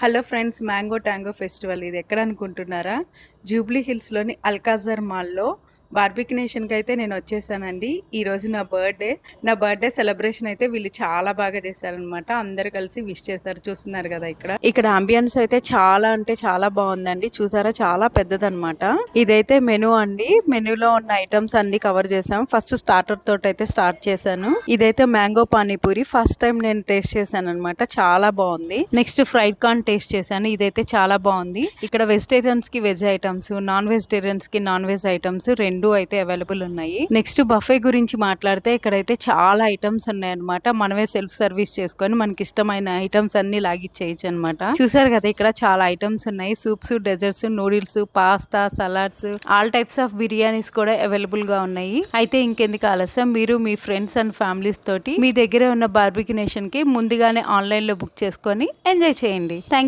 Hello friends, mango tango festival ఇది ఎక్కడ అనుకుంటున్నారా? జూబ్లీ హిల్స్లోని అల్కాజర్ మాల్లో బార్బిక్యునేషన్కి అయితే నేను వచ్చేసానండి. ఈరోజు నా బర్త్డే సెలబ్రేషన్ అయితే వీళ్ళు చాలా బాగా చేశారనమాట. అందరు కలిసి విష్ చేశారు. చూస్తున్నారు కదా ఇక్కడ అంబియన్స్ అయితే చాలా అంటే చాలా బాగుందండి. చూసారా, చాలా పెద్దదన్నమాట. ఇదైతే మెనూ అండి. మెనూలో ఉన్న ఐటమ్స్ అన్ని కవర్ చేసాం. ఫస్ట్ స్టార్టర్ తోటి అయితే స్టార్ట్ చేశాను. ఇదైతే మ్యాంగో పానీపూరి ఫస్ట్ టైం నేను టేస్ట్ చేశాను అనమాట. చాలా బాగుంది. నెక్స్ట్ ఫ్రైడ్ కార్న్ టేస్ట్ చేశాను. ఇదైతే చాలా బాగుంది. ఇక్కడ వెజిటేరియన్స్ కి వెజ్ ఐటమ్స్, నాన్ వెజిటేరియన్స్ కి నాన్ వెజ్ ఐటమ్స్ రెండు అయితే అవైలబుల్ ఉన్నాయి. నెక్స్ట్ బఫే గురించి మాట్లాడితే ఇక్కడైతే చాలా ఐటమ్స్ ఉన్నాయి అనమాట. మనమే సెల్ఫ్ సర్వీస్ చేసుకొని మనకి ఇష్టమైన ఐటమ్స్ అన్ని లాగిచ్చేయచ్చు అనమాట. చూసారు కదా, ఇక్కడ చాలా ఐటమ్స్ ఉన్నాయి. Soups, desserts, noodles, pasta, salads, all types of biryanis కూడా అవైలబుల్ గా ఉన్నాయి. అయితే ఇంకెందుకు ఆలస్యం, మీరు మీ ఫ్రెండ్స్ అండ్ ఫ్యామిలీస్ తోటి మీ దగ్గర ఉన్న బార్బిక్యునేషన్ కి ముందుగానే ఆన్లైన్ లో బుక్ చేసుకొని ఎంజాయ్ చేయండి. థ్యాంక్